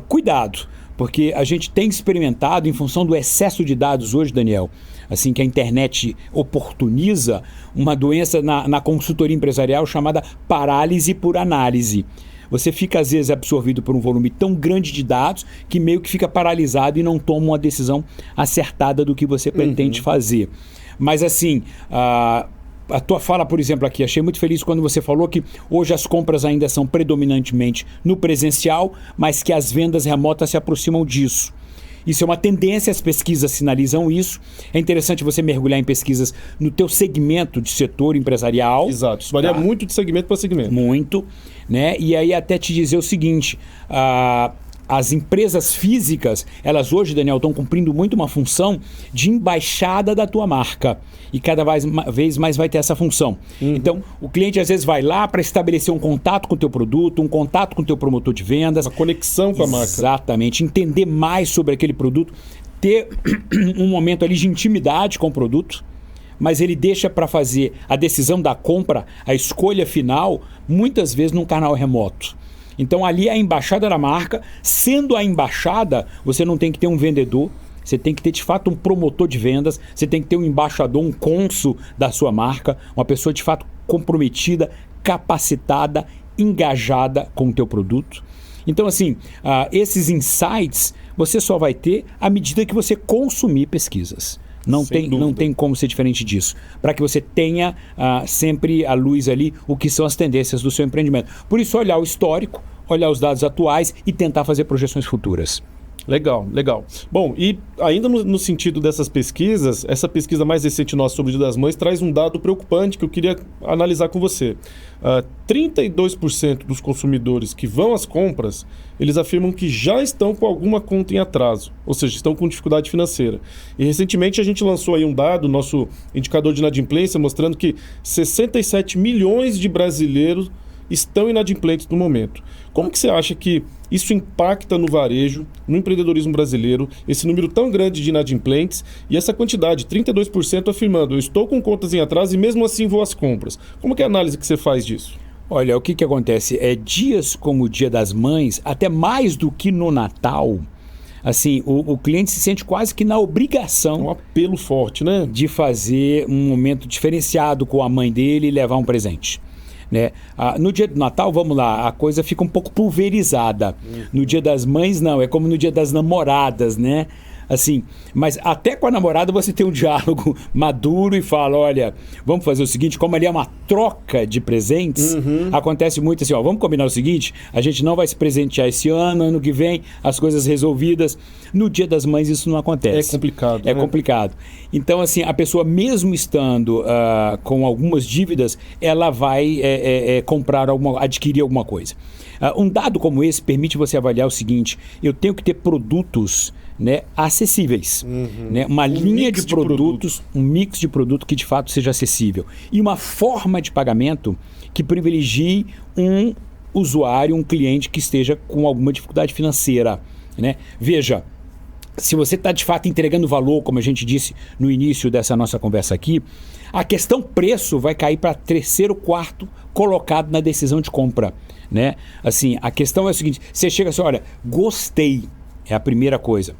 Cuidado, porque a gente tem experimentado, em função do excesso de dados hoje, Daniel, assim que a internet oportuniza uma doença na consultoria empresarial chamada parálise por análise. Você fica, às vezes, absorvido por um volume tão grande de dados que meio que fica paralisado e não toma uma decisão acertada do que você pretende fazer. Mas, assim, a tua fala, por exemplo, aqui, achei muito feliz quando você falou que hoje as compras ainda são predominantemente no presencial, mas que as vendas remotas se aproximam disso. Isso é uma tendência, as pesquisas sinalizam isso. É interessante você mergulhar em pesquisas no teu segmento de setor empresarial. Exato, isso varia muito de segmento para segmento. Muito, né? E aí até te dizer o seguinte, as empresas físicas, elas hoje, Daniel, estão cumprindo muito uma função de embaixada da tua marca. E cada vez mais vai ter essa função. Então, o cliente às vezes vai lá para estabelecer um contato com o teu produto, um contato com o teu promotor de vendas. Uma conexão com a marca. Exatamente. Entender mais sobre aquele produto, ter um momento ali de intimidade com o produto, mas ele deixa para fazer a decisão da compra, a escolha final, muitas vezes num canal remoto. Então ali é a embaixada da marca. Sendo a embaixada, você não tem que ter um vendedor, você tem que ter de fato um promotor de vendas, você tem que ter um embaixador, um cônsul da sua marca, uma pessoa de fato comprometida, capacitada, engajada com o teu produto. Então assim, esses insights você só vai ter à medida que você consumir pesquisas. Não tem como ser diferente disso. Para que você tenha sempre à luz ali o que são as tendências do seu empreendimento. Por isso, olhar o histórico, olhar os dados atuais e tentar fazer projeções futuras. Legal, legal. Bom, e ainda no sentido dessas pesquisas, essa pesquisa mais recente nossa sobre o Dia das Mães traz um dado preocupante que eu queria analisar com você. 32% dos consumidores que vão às compras, eles afirmam que já estão com alguma conta em atraso, ou seja, estão com dificuldade financeira. E recentemente a gente lançou aí um dado, nosso indicador de inadimplência, mostrando que 67 milhões de brasileiros estão inadimplentes no momento. Como que você acha que isso impacta no varejo, no empreendedorismo brasileiro, esse número tão grande de inadimplentes e essa quantidade, 32% afirmando, eu estou com contas em atraso e mesmo assim vou às compras. Como que é a análise que você faz disso? Olha, o que acontece? Dias como o Dia das Mães, até mais do que no Natal, assim, o cliente se sente quase que na obrigação... Um apelo forte, né? De fazer um momento diferenciado com a mãe dele e levar um presente. Né? No dia do Natal, vamos lá, a coisa fica um pouco pulverizada. No Dia das Mães, não, é como no Dia das Namoradas, né? Assim, mas até com a namorada você tem um diálogo maduro e fala, olha, vamos fazer o seguinte, como ali é uma troca de presentes, acontece muito assim, ó, vamos combinar o seguinte, a gente não vai se presentear esse ano que vem, as coisas resolvidas. No Dia das Mães isso não acontece. É complicado. É complicado. Então, assim, a pessoa mesmo estando com algumas dívidas, ela vai adquirir alguma coisa. Um dado como esse permite você avaliar o seguinte, eu tenho que ter produtos, né, acessíveis, né? Uma linha de produtos, um mix de produto que de fato seja acessível e uma forma de pagamento que privilegie um usuário, um cliente que esteja com alguma dificuldade financeira, né? Veja, se você está de fato entregando valor, como a gente disse no início dessa nossa conversa aqui, a questão preço vai cair para terceiro, quarto colocado na decisão de compra, né? Assim, a questão é a seguinte, você chega assim, olha, gostei, é a primeira coisa.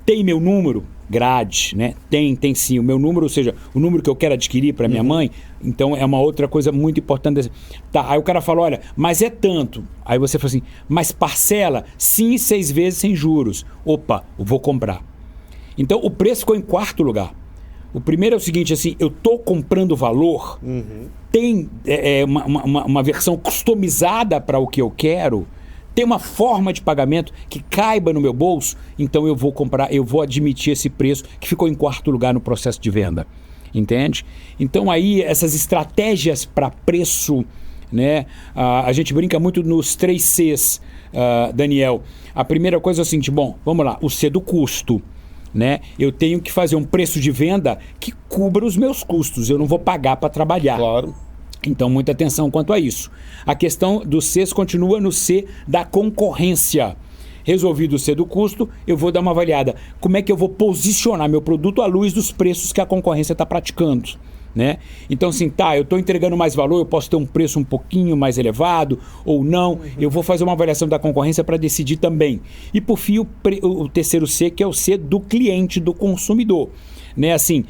Tem meu número? Grade, né? Tem sim. O meu número, ou seja, o número que eu quero adquirir para minha mãe, então é uma outra coisa muito importante. Tá, aí o cara fala, olha, mas é tanto. Aí você fala assim, mas parcela? Sim, 6 vezes sem juros. Opa, eu vou comprar. Então o preço ficou em quarto lugar. O primeiro é o seguinte, assim, eu estou comprando valor, tem uma versão customizada para o que eu quero, tem uma forma de pagamento que caiba no meu bolso, então eu vou comprar, eu vou admitir esse preço que ficou em quarto lugar no processo de venda. Entende? Então aí essas estratégias para preço, né? A gente brinca muito nos 3 Cs, Daniel. A primeira coisa é o seguinte, bom, vamos lá, o C do custo. Né? Eu tenho que fazer um preço de venda que cubra os meus custos, eu não vou pagar para trabalhar. Claro. Então, muita atenção quanto a isso. A questão do C continua no C da concorrência. Resolvido o C do custo, eu vou dar uma avaliada. Como é que eu vou posicionar meu produto à luz dos preços que a concorrência está praticando? Né? Então, assim, tá, eu estou entregando mais valor, eu posso ter um preço um pouquinho mais elevado ou não. Eu vou fazer uma avaliação da concorrência para decidir também. E, por fim, o terceiro C, que é o C do cliente, do consumidor. Né? Assim,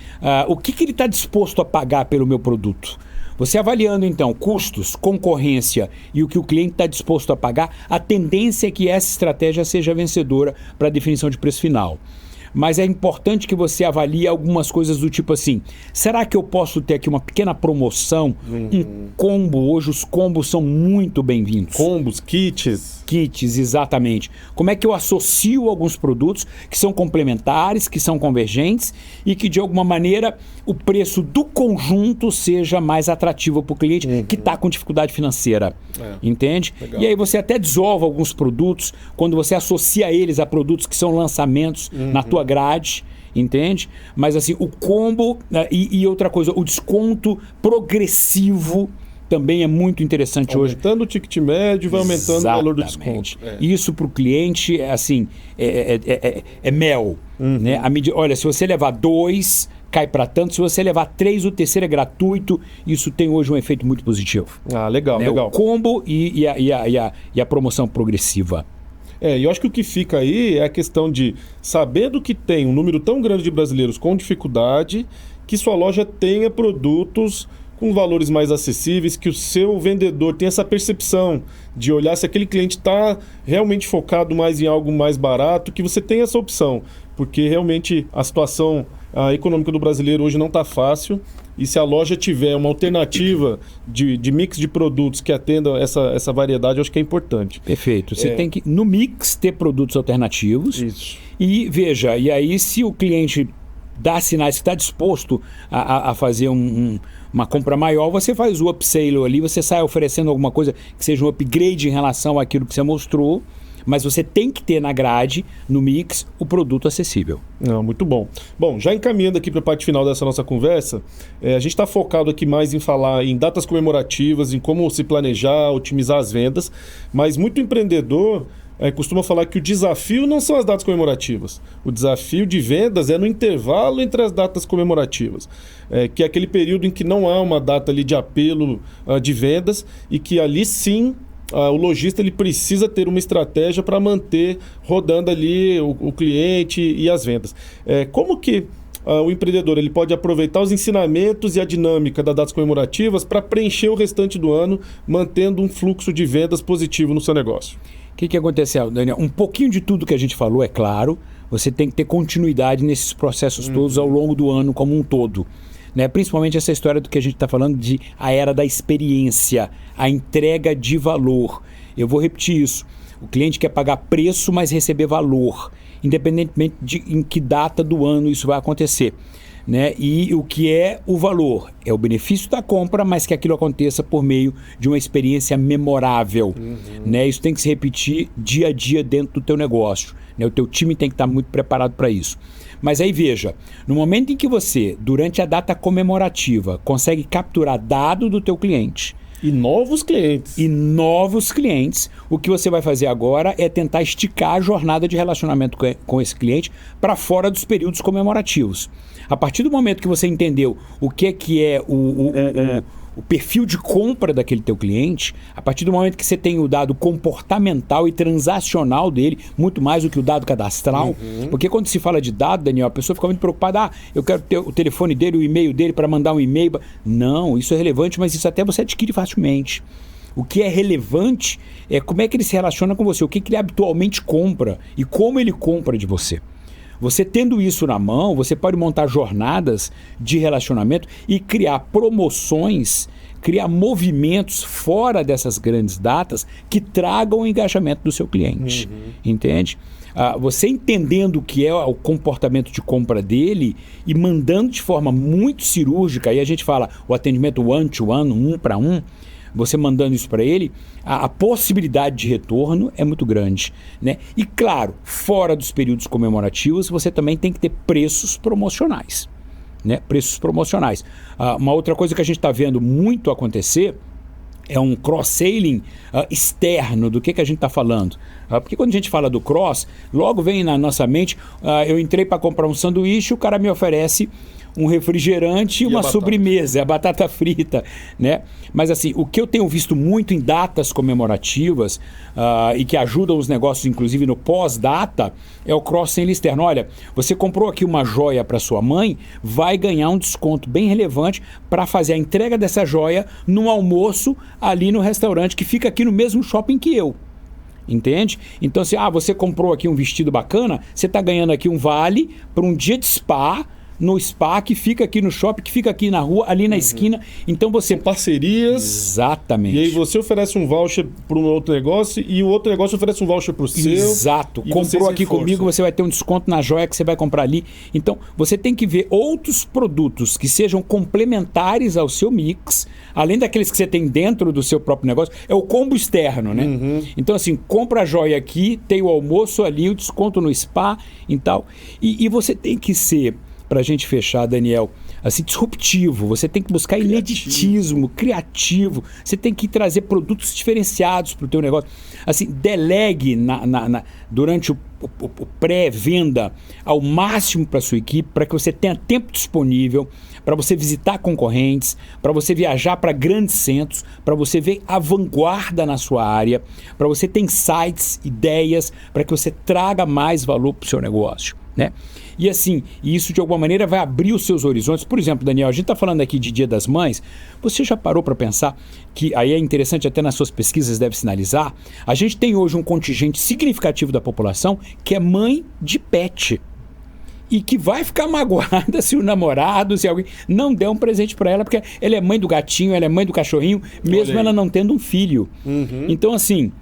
o que ele está disposto a pagar pelo meu produto? Você avaliando, então, custos, concorrência e o que o cliente está disposto a pagar, a tendência é que essa estratégia seja vencedora para a definição de preço final. Mas é importante que você avalie algumas coisas do tipo assim, será que eu posso ter aqui uma pequena promoção, um combo? Hoje os combos são muito bem-vindos. Combos, kits. Kits, exatamente. Como é que eu associo alguns produtos que são complementares, que são convergentes e que de alguma maneira o preço do conjunto seja mais atrativo para o cliente que está com dificuldade financeira. Entende? Legal. E aí você até desova alguns produtos quando você associa eles a produtos que são lançamentos na tua grade, entende? Mas assim, o combo e outra coisa, o desconto progressivo também é muito interessante hoje. Aumentando o ticket médio, vai aumentando o valor do desconto. Isso para o cliente, assim, é mel. Né? Olha, se você levar 2, cai para tanto. Se você levar 3, o terceiro é gratuito. Isso tem hoje um efeito muito positivo. Legal, né? legal. O combo e a promoção progressiva. E eu acho que o que fica aí é a questão de, sabendo que tem um número tão grande de brasileiros com dificuldade, que sua loja tenha produtos com valores mais acessíveis, que o seu vendedor tenha essa percepção de olhar se aquele cliente está realmente focado mais em algo mais barato, que você tenha essa opção, porque realmente a situação a econômica do brasileiro hoje não está fácil, e se a loja tiver uma alternativa de mix de produtos que atendam essa variedade, eu acho que é importante. Perfeito. Você tem que, no mix, ter produtos alternativos. Isso. E veja, e aí se o cliente dá sinais que está disposto a fazer uma compra maior, você faz o upsale ali, você sai oferecendo alguma coisa que seja um upgrade em relação àquilo que você mostrou, mas você tem que ter na grade, no mix, o produto acessível. Não, muito bom. Bom, já encaminhando aqui para a parte final dessa nossa conversa, a gente está focado aqui mais em falar em datas comemorativas, em como se planejar, otimizar as vendas, mas muito empreendedor costuma falar que o desafio não são as datas comemorativas. O desafio de vendas é no intervalo entre as datas comemorativas, que é aquele período em que não há uma data ali de apelo de vendas e que ali sim o lojista ele precisa ter uma estratégia para manter rodando ali o cliente e as vendas. Como que o empreendedor ele pode aproveitar os ensinamentos e a dinâmica das datas comemorativas para preencher o restante do ano, mantendo um fluxo de vendas positivo no seu negócio? O que aconteceu, Daniel? Um pouquinho de tudo que a gente falou, é claro. Você tem que ter continuidade nesses processos todos ao longo do ano como um todo. Né? Principalmente essa história do que a gente está falando de a era da experiência, a entrega de valor. Eu vou repetir isso. O cliente quer pagar preço, mas receber valor, independentemente de em que data do ano isso vai acontecer. Né? E o que é o valor? É o benefício da compra, mas que aquilo aconteça por meio de uma experiência memorável. Né? Isso tem que se repetir dia a dia dentro do teu negócio. Né? O teu time tem que estar muito preparado para isso. Mas aí veja, no momento em que você, durante a data comemorativa, consegue capturar dado do teu cliente, E novos clientes. O que você vai fazer agora é tentar esticar a jornada de relacionamento com esse cliente para fora dos períodos comemorativos. A partir do momento que você entendeu o que é o perfil de compra daquele teu cliente, a partir do momento que você tem o dado comportamental e transacional dele, muito mais do que o dado cadastral, porque quando se fala de dado, Daniel, a pessoa fica muito preocupada, eu quero ter o telefone dele, o e-mail dele para mandar um e-mail. Não, isso é relevante, mas isso até você adquire facilmente. O que é relevante é como é que ele se relaciona com você, o que ele habitualmente compra e como ele compra de você. Você tendo isso na mão, você pode montar jornadas de relacionamento e criar promoções, criar movimentos fora dessas grandes datas que tragam o engajamento do seu cliente. Entende? Você entendendo o que é o comportamento de compra dele e mandando de forma muito cirúrgica, aí a gente fala o atendimento one-to-one, um para um, você mandando isso para ele, a possibilidade de retorno é muito grande. Né? E claro, fora dos períodos comemorativos, você também tem que ter preços promocionais. Né? Preços promocionais. Uma outra coisa que a gente está vendo muito acontecer é um cross-selling externo. Do que a gente está falando? Porque quando a gente fala do cross, logo vem na nossa mente, eu entrei para comprar um sanduíche, o cara me oferece um refrigerante e uma sobremesa, a batata frita, né? Mas assim, o que eu tenho visto muito em datas comemorativas e que ajudam os negócios, inclusive no pós-data, é o cross-selling externo. Olha, você comprou aqui uma joia para sua mãe, vai ganhar um desconto bem relevante para fazer a entrega dessa joia num almoço ali no restaurante que fica aqui no mesmo shopping que eu. Entende? Então, se você comprou aqui um vestido bacana, você está ganhando aqui um vale para um dia de spa, no spa que fica aqui no shopping, que fica aqui na rua, ali na esquina. Então você... São parcerias. Exatamente. E aí você oferece um voucher para um outro negócio e o outro negócio oferece um voucher para o seu. Exato. Comprou aqui comigo, você vai ter um desconto na joia que você vai comprar ali. Então você tem que ver outros produtos que sejam complementares ao seu mix, além daqueles que você tem dentro do seu próprio negócio. É o combo externo, né? Então assim, compra a joia aqui, tem o almoço ali, o desconto no spa e tal. E você tem que ser... Para a gente fechar, Daniel, assim, disruptivo, você tem que buscar ineditismo, criativo, você tem que trazer produtos diferenciados para o teu negócio. Assim, delegue durante o pré-venda ao máximo para a sua equipe, para que você tenha tempo disponível, para você visitar concorrentes, para você viajar para grandes centros, para você ver a vanguarda na sua área, para você ter insights, ideias, para que você traga mais valor para o seu negócio. Né? E assim, isso de alguma maneira vai abrir os seus horizontes. Por exemplo, Daniel, a gente está falando aqui de Dia das Mães. Você já parou para pensar que, aí é interessante, até nas suas pesquisas deve sinalizar, a gente tem hoje um contingente significativo da população que é mãe de pet. e que vai ficar magoada se o namorado, se alguém não der um presente para ela, porque ela é mãe do gatinho, ela é mãe do cachorrinho, mesmo ela não tendo um filho. Então, assim,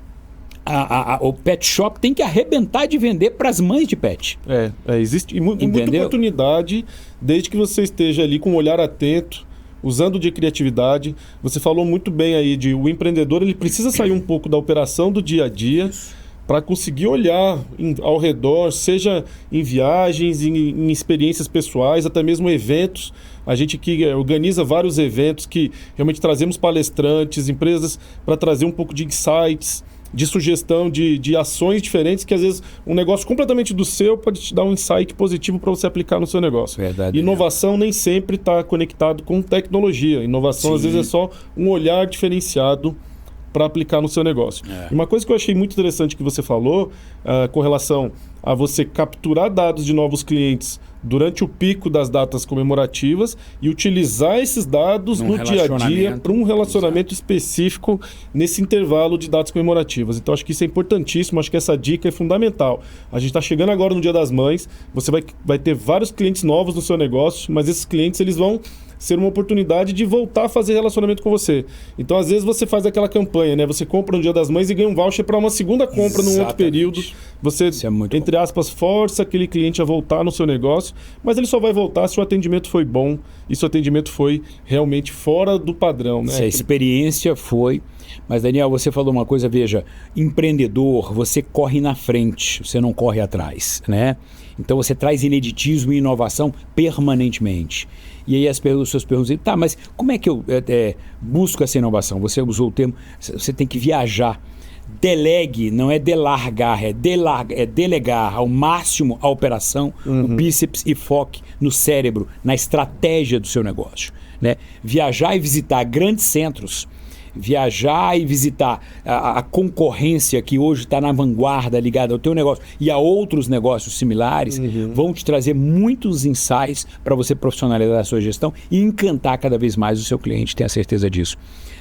o pet shop tem que arrebentar de vender para as mães de pet. Existe muita oportunidade, desde que você esteja ali com um olhar atento, usando de criatividade. Você falou muito bem aí de o empreendedor, ele precisa sair um pouco da operação do dia a dia para conseguir olhar ao redor, seja em viagens, em experiências pessoais, até mesmo eventos. A gente que organiza vários eventos que realmente trazemos palestrantes, empresas para trazer um pouco de insights, de sugestão, de ações diferentes, que às vezes um negócio completamente do seu pode te dar um insight positivo para você aplicar no seu negócio. Verdade. Inovação nem sempre está conectado com tecnologia. Inovação, às vezes, é só um olhar diferenciado para aplicar no seu negócio. E uma coisa que eu achei muito interessante que você falou, com relação a você capturar dados de novos clientes durante o pico das datas comemorativas e utilizar esses dados no dia a dia para um relacionamento específico nesse intervalo de datas comemorativas. Então, acho que isso é importantíssimo, acho que essa dica é fundamental. A gente está chegando agora no Dia das Mães, você vai ter vários clientes novos no seu negócio, mas esses clientes eles vão ser uma oportunidade de voltar a fazer relacionamento com você. Então, às vezes, você faz aquela campanha, né? Você compra no Dia das Mães e ganha um voucher para uma segunda compra num outro período. Você, entre aspas, força aquele cliente a voltar no seu negócio, mas ele só vai voltar se o atendimento foi bom e se o atendimento foi realmente fora do padrão, né? Se a experiência foi... Mas, Daniel, você falou uma coisa, veja, empreendedor, você corre na frente, você não corre atrás, né? Então, você traz ineditismo e inovação permanentemente. E aí as pessoas perguntam, tá, mas como é que eu busco essa inovação? Você usou o termo, você tem que viajar. Delegue, não é delargar, é delegar ao máximo a operação, o bíceps, e foque no cérebro, na estratégia do seu negócio, né? Viajar e visitar grandes centros, viajar e visitar a concorrência que hoje está na vanguarda ligada ao teu negócio e a outros negócios similares, vão te trazer muitos insights para você profissionalizar a sua gestão e encantar cada vez mais o seu cliente, tenha certeza disso.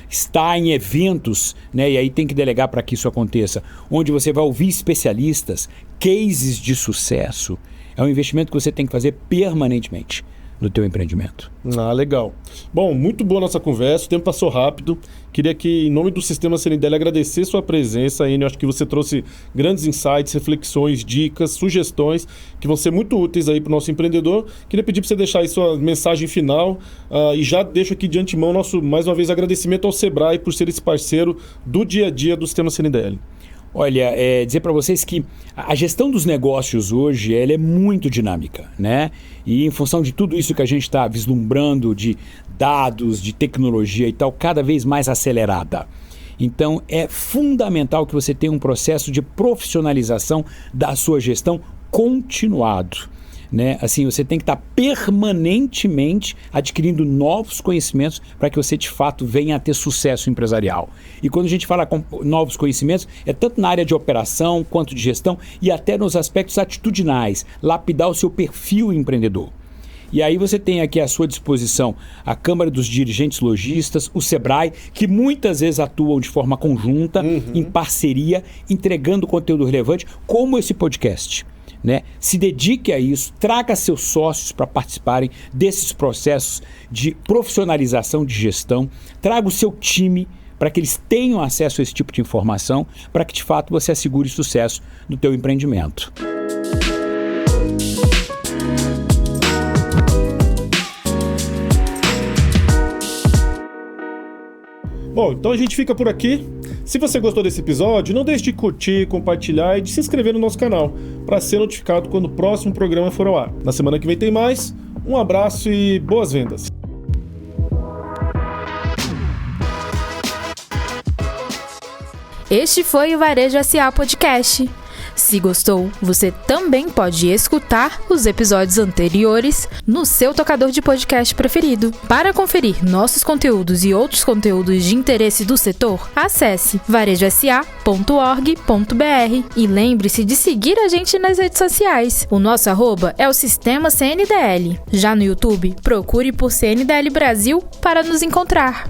Está em eventos, né, e aí tem que delegar para que isso aconteça, onde você vai ouvir especialistas, cases de sucesso. É um investimento que você tem que fazer permanentemente no teu empreendimento. Legal. Bom, muito boa nossa conversa, o tempo passou rápido. Queria que, em nome do Sistema CNDL, agradecer sua presença, Enio. Acho que você trouxe grandes insights, reflexões, dicas, sugestões que vão ser muito úteis aí para o nosso empreendedor. Queria pedir para você deixar aí sua mensagem final e já deixo aqui de antemão mais uma vez, agradecimento ao Sebrae por ser esse parceiro do dia a dia do Sistema CNDL. Olha, dizer para vocês que a gestão dos negócios hoje ela é muito dinâmica, né? E em função de tudo isso que a gente está vislumbrando de dados, de tecnologia e tal, cada vez mais acelerada. Então, é fundamental que você tenha um processo de profissionalização da sua gestão continuado, né? Assim, você tem que estar permanentemente adquirindo novos conhecimentos para que você de fato venha a ter sucesso empresarial. E quando a gente fala com novos conhecimentos, é tanto na área de operação quanto de gestão e até nos aspectos atitudinais, lapidar o seu perfil empreendedor. E aí você tem aqui à sua disposição a Câmara dos Dirigentes Lojistas, o Sebrae, que muitas vezes atuam de forma conjunta, em parceria, entregando conteúdo relevante, como esse podcast. Né? Se dedique a isso, traga seus sócios para participarem desses processos de profissionalização de gestão, traga o seu time para que eles tenham acesso a esse tipo de informação, para que de fato você assegure sucesso no teu empreendimento. Bom, então a gente fica por aqui. Se você gostou desse episódio, não deixe de curtir, compartilhar e de se inscrever no nosso canal para ser notificado quando o próximo programa for ao ar. Na semana que vem tem mais. Um abraço e boas vendas! Este foi o Varejo S.A. Podcast. Se gostou, você também pode escutar os episódios anteriores no seu tocador de podcast preferido. Para conferir nossos conteúdos e outros conteúdos de interesse do setor, acesse varejosa.org.br e lembre-se de seguir a gente nas redes sociais. O nosso @ é o Sistema CNDL. Já no YouTube, procure por CNDL Brasil para nos encontrar.